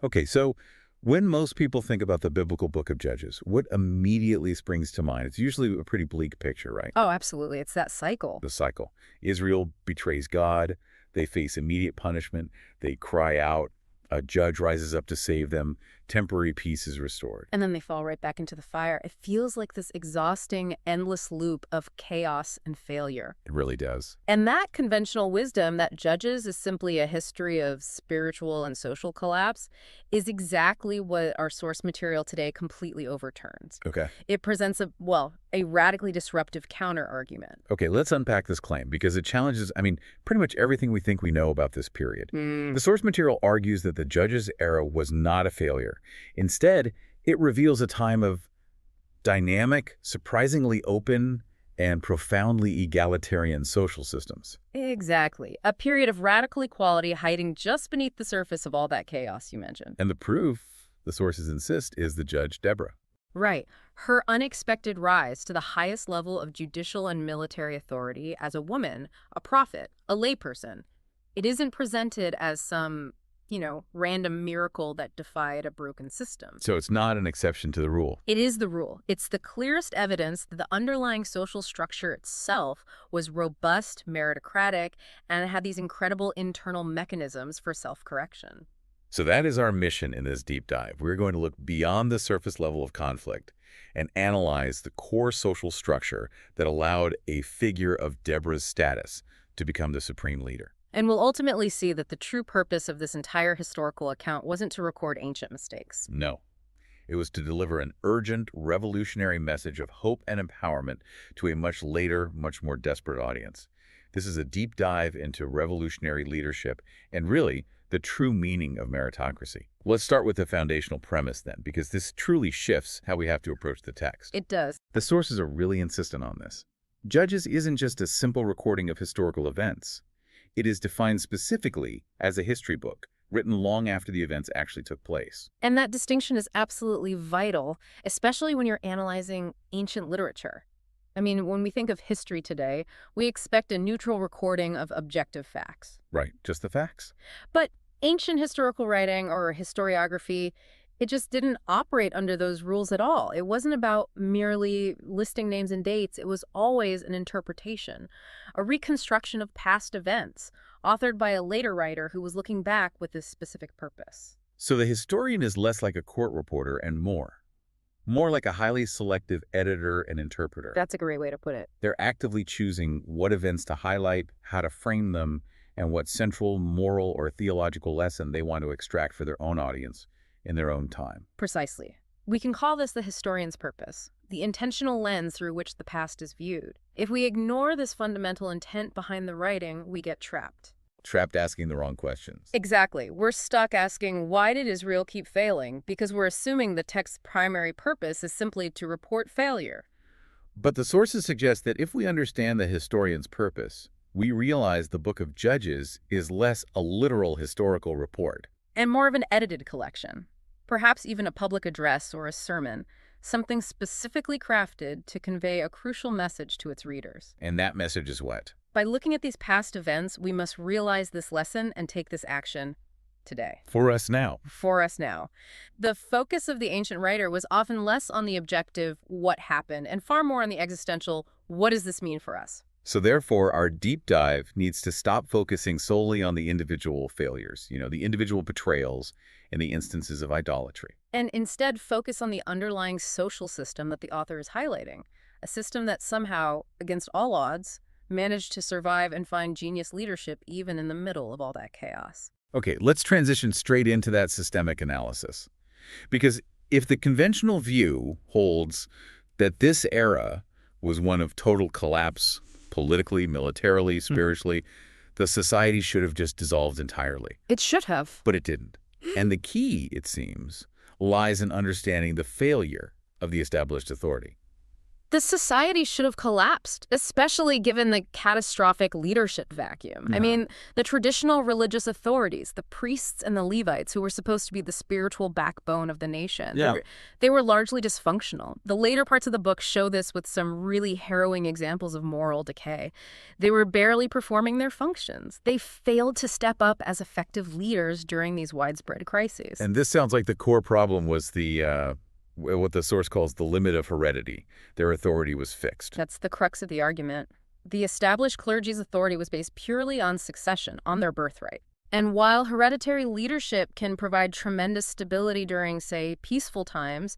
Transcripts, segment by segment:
Okay, so when most people think about the biblical book of Judges, what immediately springs to mind? It's usually a pretty bleak picture, right? Oh, absolutely. It's that cycle. The cycle. Israel betrays God. They face immediate punishment. They cry out. A judge rises up to save them. Temporary peace is restored. And then they fall right back into the fire. It feels like this exhausting, endless loop of chaos and failure. It really does. And that conventional wisdom that Judges is simply a history of spiritual and social collapse is exactly what our source material today completely overturns. Okay. It presents a radically disruptive counter-argument. Okay, let's unpack this claim because it challenges, pretty much everything we think we know about this period. The source material argues that the Judges era was not a failure. Instead, it reveals a time of dynamic, surprisingly open, and profoundly egalitarian social systems. Exactly. A period of radical equality hiding just beneath the surface of all that chaos you mentioned. And the proof, the sources insist, is the judge Deborah. Right. Her unexpected rise to the highest level of judicial and military authority as a woman, a prophet, a layperson. It isn't presented as some, random miracle that defied a broken system. So it's not an exception to the rule. It is the rule. It's the clearest evidence that the underlying social structure itself was robust, meritocratic, and had these incredible internal mechanisms for self-correction. So that is our mission in this deep dive. We're going to look beyond the surface level of conflict and analyze the core social structure that allowed a figure of Deborah's status to become the supreme leader. And we'll ultimately see that the true purpose of this entire historical account wasn't to record ancient mistakes. No. It was to deliver an urgent, revolutionary message of hope and empowerment to a much later, much more desperate audience. This is a deep dive into revolutionary leadership and really the true meaning of meritocracy. Let's start with the foundational premise then, because this truly shifts how we have to approach the text. It does. The sources are really insistent on this. Judges isn't just a simple recording of historical events. It is defined specifically as a history book, written long after the events actually took place. And that distinction is absolutely vital, especially when you're analyzing ancient literature. When we think of history today, we expect a neutral recording of objective facts. Right, just the facts. But ancient historical writing or historiography, it just didn't operate under those rules at all. It wasn't about merely listing names and dates. It was always an interpretation, a reconstruction of past events, authored by a later writer who was looking back with this specific purpose. So the historian is less like a court reporter and more like a highly selective editor and interpreter. That's a great way to put it. They're actively choosing what events to highlight, how to frame them, and what central moral or theological lesson they want to extract for their own audience in their own time. Precisely. We can call this the historian's purpose, the intentional lens through which the past is viewed. If we ignore this fundamental intent behind the writing, we get trapped. Trapped asking the wrong questions. Exactly. We're stuck asking, why did Israel keep failing? Because we're assuming the text's primary purpose is simply to report failure. But the sources suggest that if we understand the historian's purpose, we realize the book of Judges is less a literal historical report. And more of an edited collection. Perhaps even a public address or a sermon, something specifically crafted to convey a crucial message to its readers. And that message is what? By looking at these past events, we must realize this lesson and take this action today. For us now. For us now. The focus of the ancient writer was often less on the objective, what happened, and far more on the existential, what does this mean for us? So therefore, our deep dive needs to stop focusing solely on the individual failures, the individual betrayals and the instances of idolatry. And instead focus on the underlying social system that the author is highlighting, a system that somehow, against all odds, managed to survive and find genius leadership even in the middle of all that chaos. Okay, let's transition straight into that systemic analysis. Because if the conventional view holds that this era was one of total collapse, politically, militarily, spiritually, the society should have just dissolved entirely. It should have. But it didn't. And the key, it seems, lies in understanding the failure of the established authority. The society should have collapsed, especially given the catastrophic leadership vacuum. I mean, the traditional religious authorities, the priests and the Levites, who were supposed to be the spiritual backbone of the nation, they were largely dysfunctional. The later parts of the book show this with some really harrowing examples of moral decay. They were barely performing their functions. They failed to step up as effective leaders during these widespread crises. And this sounds like the core problem was what the source calls the limit of heredity. Their authority was fixed. That's the crux of the argument. The established clergy's authority was based purely on succession, on their birthright. And while hereditary leadership can provide tremendous stability during, say, peaceful times,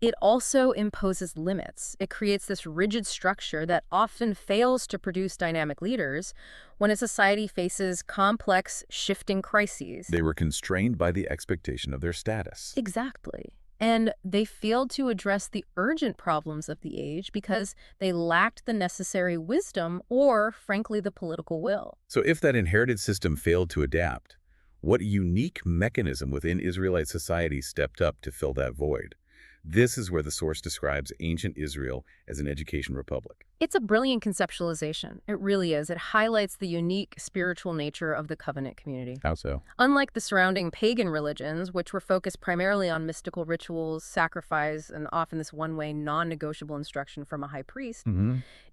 it also imposes limits. It creates this rigid structure that often fails to produce dynamic leaders when a society faces complex, shifting crises. They were constrained by the expectation of their status. Exactly. And they failed to address the urgent problems of the age because they lacked the necessary wisdom or, frankly, the political will. So if that inherited system failed to adapt, what unique mechanism within Israelite society stepped up to fill that void? This is where the source describes ancient Israel as an education republic. It's a brilliant conceptualization. It really is. It highlights the unique spiritual nature of the covenant community. How so? Unlike the surrounding pagan religions, which were focused primarily on mystical rituals, sacrifice, and often this one-way, non-negotiable instruction from a high priest,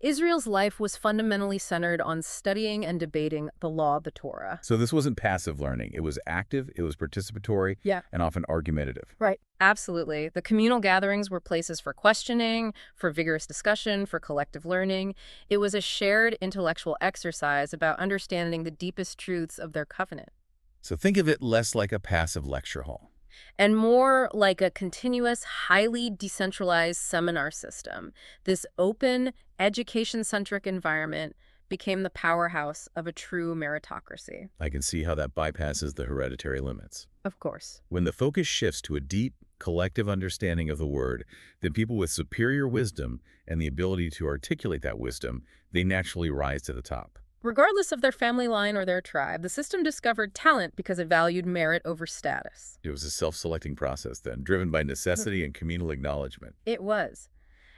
Israel's life was fundamentally centered on studying and debating the law of the Torah. So this wasn't passive learning. It was active, it was participatory, and often argumentative. Right. Absolutely. The communal gatherings were places for questioning, for vigorous discussion, for collective learning. It was a shared intellectual exercise about understanding the deepest truths of their covenant. So think of it less like a passive lecture hall. And more like a continuous, highly decentralized seminar system. This open, education-centric environment became the powerhouse of a true meritocracy. I can see how that bypasses the hereditary limits. Of course. When the focus shifts to a deep, collective understanding of the word, then people with superior wisdom and the ability to articulate that wisdom, they naturally rise to the top. Regardless of their family line or their tribe, the system discovered talent because it valued merit over status. It was a self-selecting process then, driven by necessity and communal acknowledgement. It was.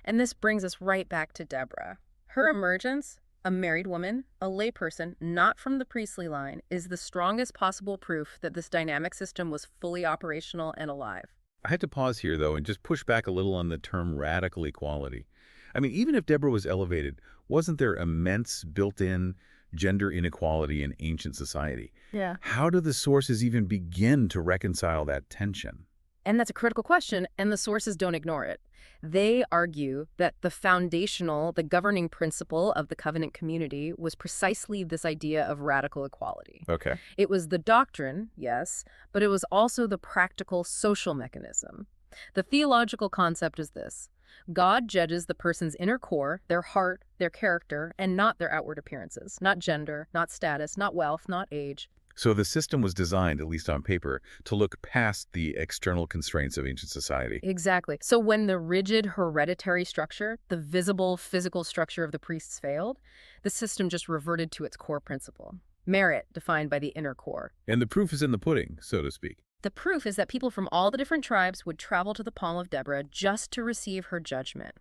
And this brings us right back to Deborah. Her emergence, a married woman, a layperson, not from the priestly line, is the strongest possible proof that this dynamic system was fully operational and alive. I had to pause here, though, and just push back a little on the term radical equality. I mean, even if Deborah was elevated, wasn't there immense built-in gender inequality in ancient society? Yeah. How do the sources even begin to reconcile that tension? And that's a critical question, and the sources don't ignore it. They argue that the governing principle of the covenant community was precisely this idea of radical equality. Okay. It was the doctrine, yes, but it was also the practical social mechanism. The theological concept is this: God judges the person's inner core, their heart, their character, and not their outward appearances, not gender, not status, not wealth, not age. So the system was designed, at least on paper, to look past the external constraints of ancient society. Exactly. So when the rigid hereditary structure, the visible physical structure of the priests failed, the system just reverted to its core principle. Merit defined by the inner core. And the proof is in the pudding, so to speak. The proof is that people from all the different tribes would travel to the Palm of Deborah just to receive her judgment.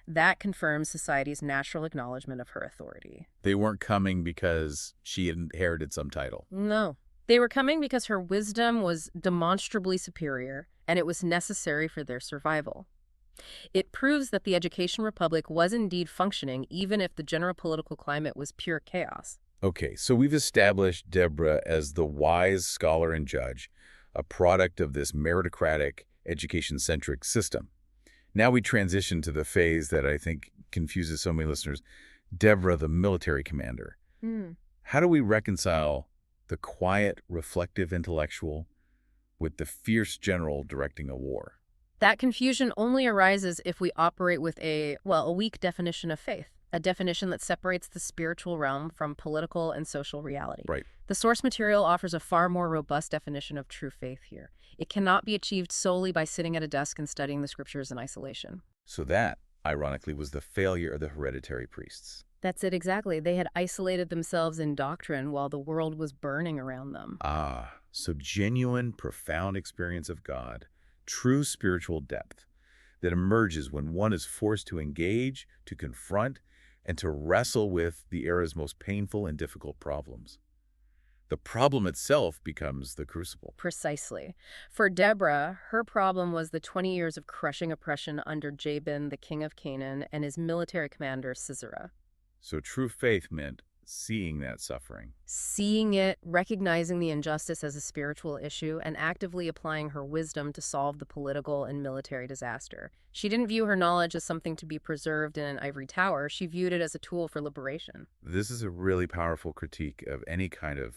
That confirms society's natural acknowledgement of her authority. They weren't coming because she had inherited some title. No. They were coming because her wisdom was demonstrably superior, and it was necessary for their survival. It proves that the Education Republic was indeed functioning, even if the general political climate was pure chaos. Okay, so we've established Deborah as the wise scholar and judge, a product of this meritocratic, education-centric system. Now we transition to the phase that I think confuses so many listeners, Deborah, the military commander. How do we reconcile the quiet, reflective intellectual with the fierce general directing a war? That confusion only arises if we operate with a weak definition of faith, a definition that separates the spiritual realm from political and social reality. Right. The source material offers a far more robust definition of true faith here. It cannot be achieved solely by sitting at a desk and studying the scriptures in isolation. So that, ironically, was the failure of the hereditary priests. That's it exactly. They had isolated themselves in doctrine while the world was burning around them. So genuine, profound experience of God, true spiritual depth. that emerges when one is forced to engage, to confront, and to wrestle with the era's most painful and difficult problems. The problem itself becomes the crucible. Precisely. For Deborah, her problem was the 20 years of crushing oppression under Jabin, the king of Canaan, and his military commander, Sisera. So true faith meant seeing that suffering. Seeing it, recognizing the injustice as a spiritual issue, and actively applying her wisdom to solve the political and military disaster. She didn't view her knowledge as something to be preserved in an ivory tower. She viewed it as a tool for liberation. This is a really powerful critique of any kind of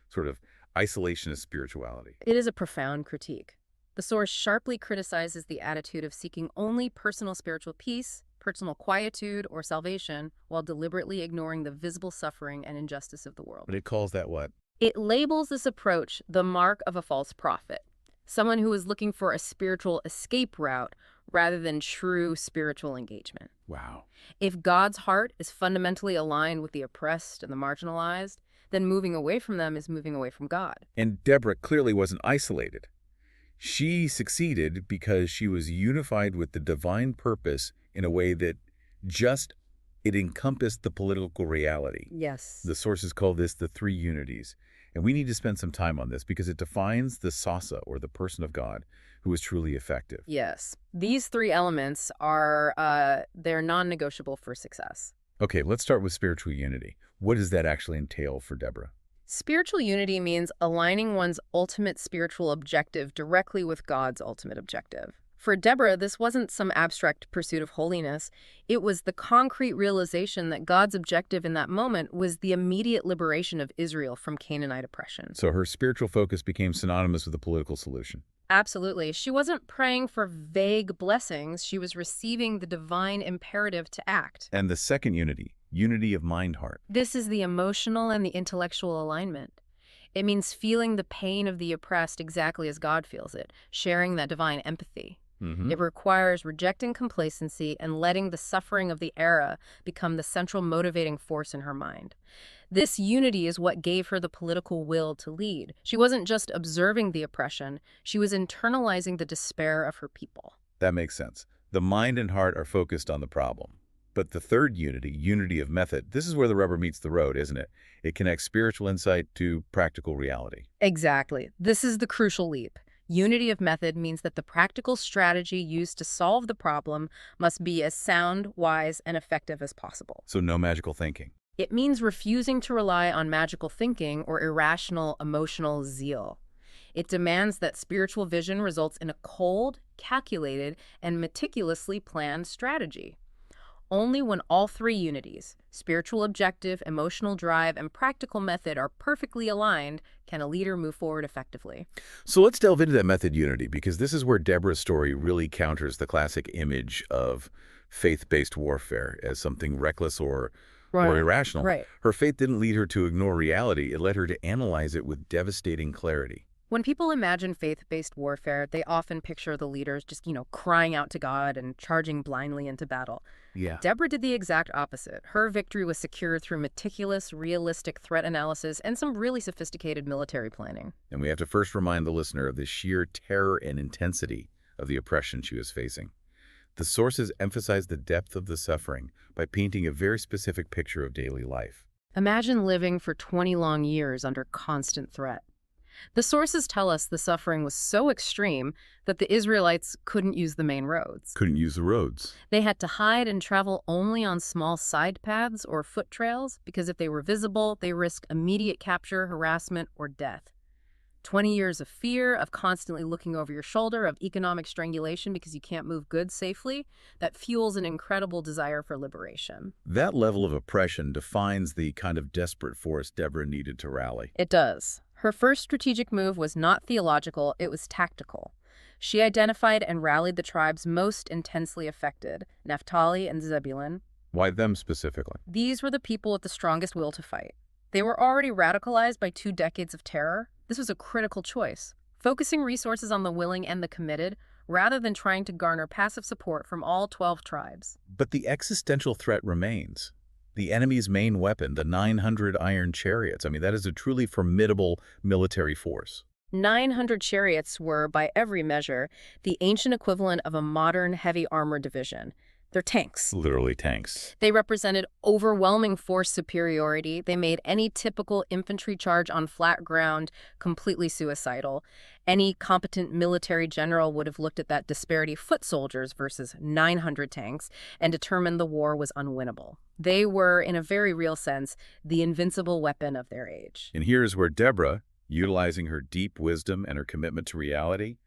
sort of isolationist spirituality. It is a profound critique. The source sharply criticizes the attitude of seeking only personal spiritual peace, personal quietude, or salvation, while deliberately ignoring the visible suffering and injustice of the world. But it calls that what? It labels this approach the mark of a false prophet, someone who is looking for a spiritual escape route rather than true spiritual engagement. Wow. If God's heart is fundamentally aligned with the oppressed and the marginalized, then moving away from them is moving away from God. And Deborah clearly wasn't isolated. She succeeded because she was unified with the divine purpose in a way that it encompassed the political reality. Yes. The sources call this the three unities. And we need to spend some time on this because it defines the Sasa, or the person of God, who is truly effective. Yes. These three elements are, they're non-negotiable for success. Okay, let's start with spiritual unity. What does that actually entail for Deborah? Spiritual unity means aligning one's ultimate spiritual objective directly with God's ultimate objective. For Deborah, this wasn't some abstract pursuit of holiness. It was the concrete realization that God's objective in that moment was the immediate liberation of Israel from Canaanite oppression. So her spiritual focus became synonymous with a political solution. Absolutely. She wasn't praying for vague blessings. She was receiving the divine imperative to act. And the second unity, unity of mind-heart. This is the emotional and the intellectual alignment. It means feeling the pain of the oppressed exactly as God feels it, sharing that divine empathy. It requires rejecting complacency and letting the suffering of the era become the central motivating force in her mind. This unity is what gave her the political will to lead. She wasn't just observing the oppression, she was internalizing the despair of her people. That makes sense. The mind and heart are focused on the problem. But the third unity, unity of method, this is where the rubber meets the road, isn't it? It connects spiritual insight to practical reality. Exactly. This is the crucial leap. Unity of method means that the practical strategy used to solve the problem must be as sound, wise, and effective as possible. So no magical thinking. It means refusing to rely on magical thinking or irrational emotional zeal. It demands that spiritual vision results in a cold, calculated, and meticulously planned strategy. Only when all three unities, spiritual objective, emotional drive, and practical method, are perfectly aligned can a leader move forward effectively. So let's delve into that method unity, because this is where Deborah's story really counters the classic image of faith-based warfare as something reckless or irrational. Right. Her faith didn't lead her to ignore reality. It led her to analyze it with devastating clarity. When people imagine faith-based warfare, they often picture the leaders just, crying out to God and charging blindly into battle. Yeah. Deborah did the exact opposite. Her victory was secured through meticulous, realistic threat analysis and some really sophisticated military planning. And we have to first remind the listener of the sheer terror and intensity of the oppression she was facing. The sources emphasize the depth of the suffering by painting a very specific picture of daily life. Imagine living for 20 long years under constant threat. The sources tell us the suffering was so extreme that the Israelites couldn't use the main roads. Couldn't use the roads. They had to hide and travel only on small side paths or foot trails because if they were visible, they risked immediate capture, harassment, or death. 20 years of fear, of constantly looking over your shoulder, of economic strangulation because you can't move goods safely, that fuels an incredible desire for liberation. That level of oppression defines the kind of desperate force Deborah needed to rally. It does. Her first strategic move was not theological, it was tactical. She identified and rallied the tribes most intensely affected, Naphtali and Zebulun. Why them specifically? These were the people with the strongest will to fight. They were already radicalized by 2 decades of terror. This was a critical choice, focusing resources on the willing and the committed, rather than trying to garner passive support from all 12 tribes. But the existential threat remains. The enemy's main weapon, the 900 iron chariots. I mean, that is a truly formidable military force. 900 chariots were, by every measure, the ancient equivalent of a modern heavy armor division. They're tanks. Literally tanks. They represented overwhelming force superiority. They made any typical infantry charge on flat ground completely suicidal. Any competent military general would have looked at that disparity, foot soldiers versus 900 tanks, and determined the war was unwinnable. They were, in a very real sense, the invincible weapon of their age. And here's where Deborah, utilizing her deep wisdom and her commitment to reality,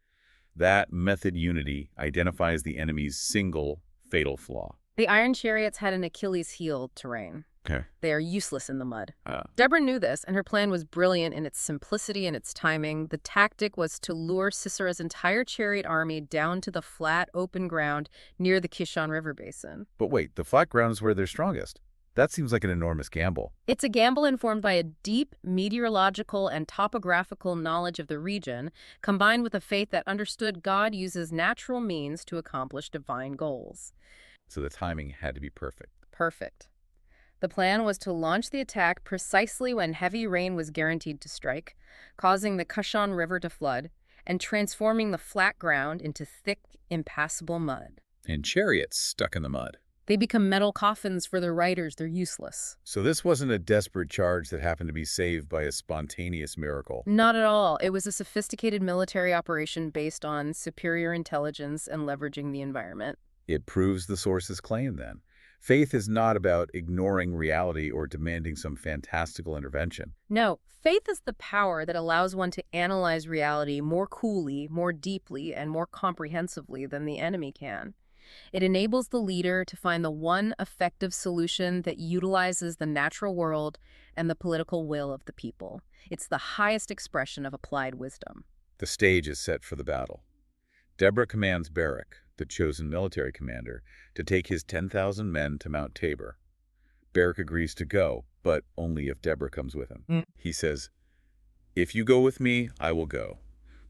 that method unity identifies the enemy's single fatal flaw. The Iron Chariots had an Achilles heel terrain. Okay. They are useless in the mud. Deborah knew this, and her plan was brilliant in its simplicity and its timing. The tactic was to lure Sisera's entire chariot army down to the flat, open ground near the Kishon River basin. But wait, the flat ground is where they're strongest. That seems like an enormous gamble. It's a gamble informed by a deep meteorological and topographical knowledge of the region, combined with a faith that understood God uses natural means to accomplish divine goals. So the timing had to be perfect. Perfect. The plan was to launch the attack precisely when heavy rain was guaranteed to strike, causing the Kishon River to flood and transforming the flat ground into thick, impassable mud. And chariots stuck in the mud. They become metal coffins for their riders. They're useless. So this wasn't a desperate charge that happened to be saved by a spontaneous miracle. Not at all. It was a sophisticated military operation based on superior intelligence and leveraging the environment. It proves the source's claim, then. Faith is not about ignoring reality or demanding some fantastical intervention. No, faith is the power that allows one to analyze reality more coolly, more deeply, and more comprehensively than the enemy can. It enables the leader to find the one effective solution that utilizes the natural world and the political will of the people. It's the highest expression of applied wisdom. The stage is set for the battle. Deborah commands Barak, the chosen military commander, to take his 10,000 men to Mount Tabor. Barak agrees to go, but only if Deborah comes with him. He says, "If you go with me, I will go.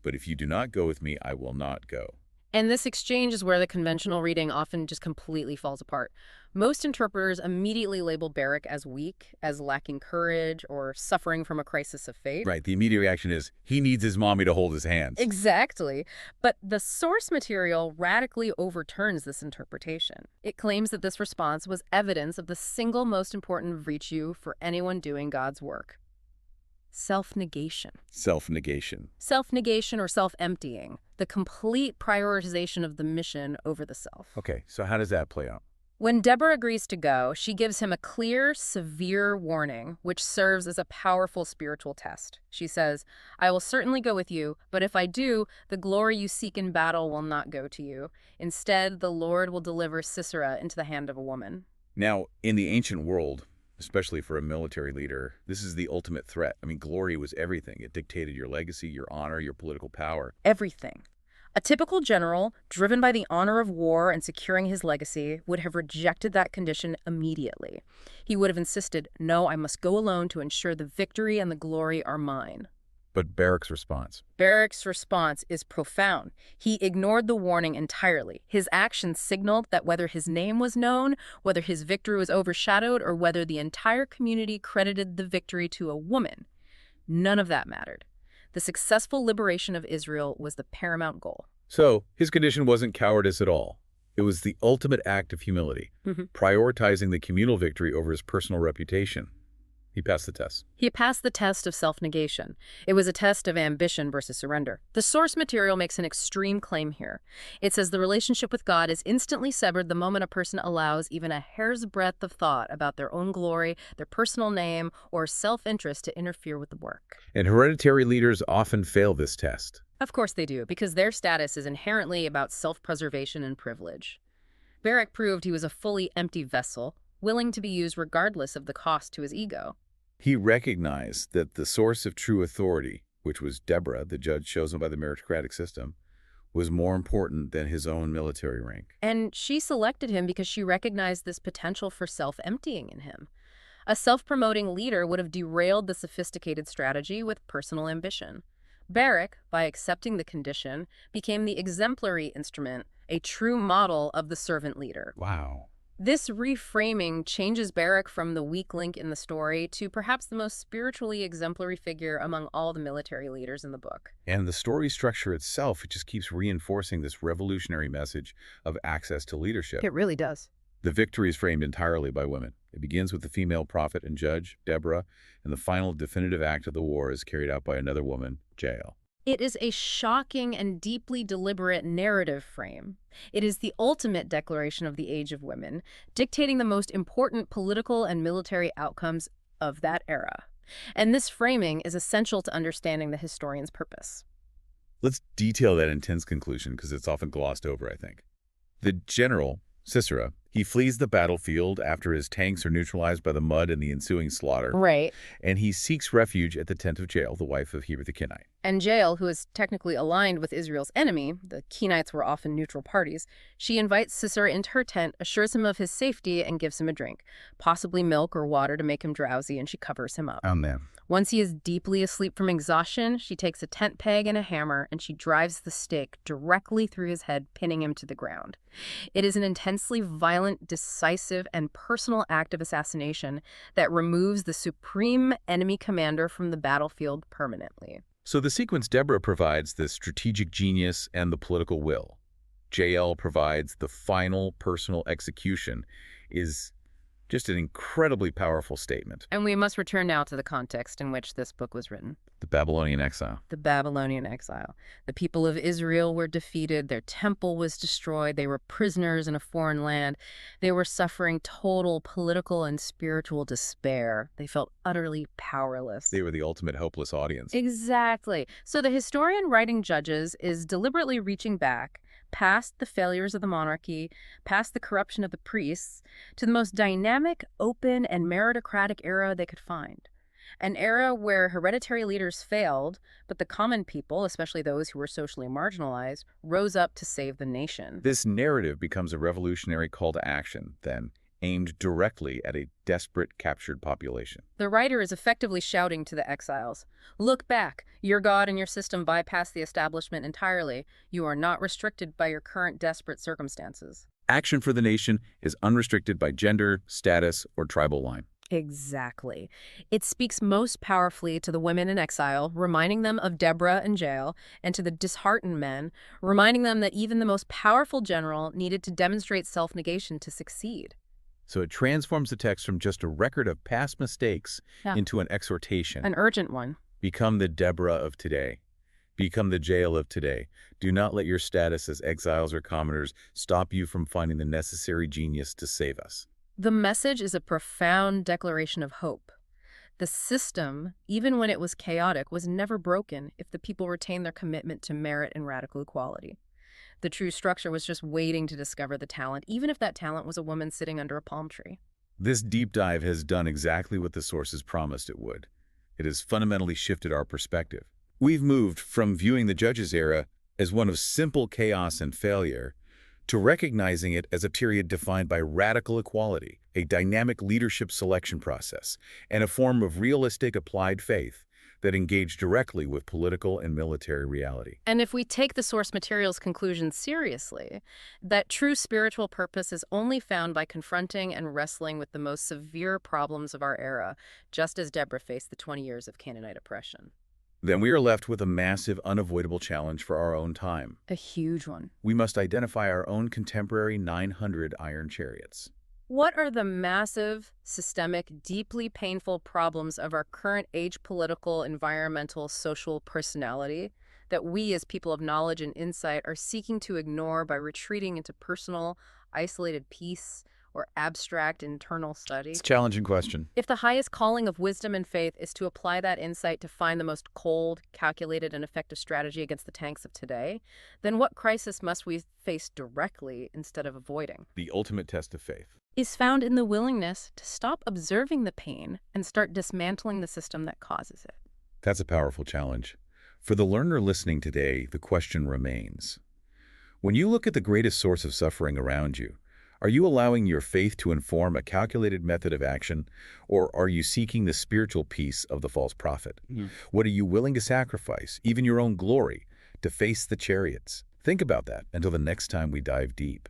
But if you do not go with me, I will not go." And this exchange is where the conventional reading often just completely falls apart. Most interpreters immediately label Barak as weak, as lacking courage, or suffering from a crisis of faith. Right, the immediate reaction is, he needs his mommy to hold his hands. Exactly. But the source material radically overturns this interpretation. It claims that this response was evidence of the single most important virtue for anyone doing God's work: self-negation. Self-negation. Self-negation or self-emptying, the complete prioritization of the mission over the self. Okay, so how does that play out? When Deborah agrees to go, she gives him a clear, severe warning, which serves as a powerful spiritual test. She says, "I will certainly go with you, but if I do, the glory you seek in battle will not go to you. Instead, the Lord will deliver Sisera into the hand of a woman." Now, in the ancient world, especially for a military leader, this is the ultimate threat. I mean, glory was everything. It dictated your legacy, your honor, your political power. Everything. A typical general, driven by the honor of war and securing his legacy, would have rejected that condition immediately. He would have insisted, "No, I must go alone to ensure the victory and the glory are mine." But Barak's response? Barak's response is profound. He ignored the warning entirely. His actions signaled that whether his name was known, whether his victory was overshadowed, or whether the entire community credited the victory to a woman, none of that mattered. The successful liberation of Israel was the paramount goal. So, his condition wasn't cowardice at all. It was the ultimate act of humility, prioritizing the communal victory over his personal reputation. He passed the test. He passed the test of self-negation. It was a test of ambition versus surrender. The source material makes an extreme claim here. It says the relationship with God is instantly severed the moment a person allows even a hair's breadth of thought about their own glory, their personal name, or self-interest to interfere with the work. And hereditary leaders often fail this test. Of course they do, because their status is inherently about self-preservation and privilege. Barak proved he was a fully empty vessel, willing to be used regardless of the cost to his ego. He recognized that the source of true authority, which was Deborah, the judge chosen by the meritocratic system, was more important than his own military rank. And she selected him because she recognized this potential for self-emptying in him. A self-promoting leader would have derailed the sophisticated strategy with personal ambition. Barak, by accepting the condition, became the exemplary instrument, a true model of the servant leader. Wow. This reframing changes Barak from the weak link in the story to perhaps the most spiritually exemplary figure among all the military leaders in the book. And the story structure itself, it just keeps reinforcing this revolutionary message of access to leadership. It really does. The victory is framed entirely by women. It begins with the female prophet and judge, Deborah, and the final definitive act of the war is carried out by another woman, Jael. It is a shocking and deeply deliberate narrative frame. It is the ultimate declaration of the Age of Women, dictating the most important political and military outcomes of that era. And this framing is essential to understanding the historian's purpose. Let's detail that intense conclusion because it's often glossed over, I think. The general, Sisera, he flees the battlefield after his tanks are neutralized by the mud and the ensuing slaughter. Right. And he seeks refuge at the tent of Jael, the wife of Heber the Kenite. And Jael, who is technically aligned with Israel's enemy, the Kenites were often neutral parties, she invites Sisera into her tent, assures him of his safety, and gives him a drink, possibly milk or water to make him drowsy, and she covers him up. Amen. Once he is deeply asleep from exhaustion, she takes a tent peg and a hammer, and she drives the stake directly through his head, pinning him to the ground. It is an intensely violent, decisive, and personal act of assassination that removes the supreme enemy commander from the battlefield permanently. So the sequence Deborah provides the strategic genius and the political will. Jael provides the final personal execution is just an incredibly powerful statement. And we must return now to the context in which this book was written. The Babylonian exile. The Babylonian exile. The people of Israel were defeated. Their temple was destroyed. They were prisoners in a foreign land. They were suffering total political and spiritual despair. They felt utterly powerless. They were the ultimate hopeless audience. Exactly. So the historian writing Judges is deliberately reaching back past the failures of the monarchy, past the corruption of the priests, to the most dynamic, open, and meritocratic era they could find. An era where hereditary leaders failed, but the common people, especially those who were socially marginalized, rose up to save the nation. This narrative becomes a revolutionary call to action, then, aimed directly at a desperate, captured population. The writer is effectively shouting to the exiles, "Look back. Your God and your system bypass the establishment entirely. You are not restricted by your current desperate circumstances." Action for the nation is unrestricted by gender, status, or tribal line. Exactly. It speaks most powerfully to the women in exile, reminding them of Deborah and Jael, and to the disheartened men, reminding them that even the most powerful general needed to demonstrate self-negation to succeed. So it transforms the text from just a record of past mistakes into an exhortation. An urgent one. Become the Deborah of today. Become the Jael of today. Do not let your status as exiles or commoners stop you from finding the necessary genius to save us. The message is a profound declaration of hope. The system, even when it was chaotic, was never broken if the people retained their commitment to merit and radical equality. The true structure was just waiting to discover the talent, even if that talent was a woman sitting under a palm tree. This deep dive has done exactly what the sources promised it would. It has fundamentally shifted our perspective. We've moved from viewing the Judges era as one of simple chaos and failure to recognizing it as a period defined by radical equality, a dynamic leadership selection process, and a form of realistic applied faith that engaged directly with political and military reality. And if we take the source material's conclusion seriously, that true spiritual purpose is only found by confronting and wrestling with the most severe problems of our era, just as Deborah faced the 20 years of Canaanite oppression. Then we are left with a massive, unavoidable challenge for our own time. A huge one. We must identify our own contemporary 900 iron chariots. What are the massive, systemic, deeply painful problems of our current age political, environmental, social personality that we as people of knowledge and insight are seeking to ignore by retreating into personal, isolated peace or abstract internal study? It's a challenging question. If the highest calling of wisdom and faith is to apply that insight to find the most cold, calculated, and effective strategy against the tanks of today, then what crisis must we face directly instead of avoiding? The ultimate test of faith Is found in the willingness to stop observing the pain and start dismantling the system that causes it. That's a powerful challenge. For the learner listening today, the question remains. When you look at the greatest source of suffering around you, are you allowing your faith to inform a calculated method of action, or are you seeking the spiritual peace of the false prophet? What are you willing to sacrifice, even your own glory, to face the chariots? Think about that until the next time we dive deep.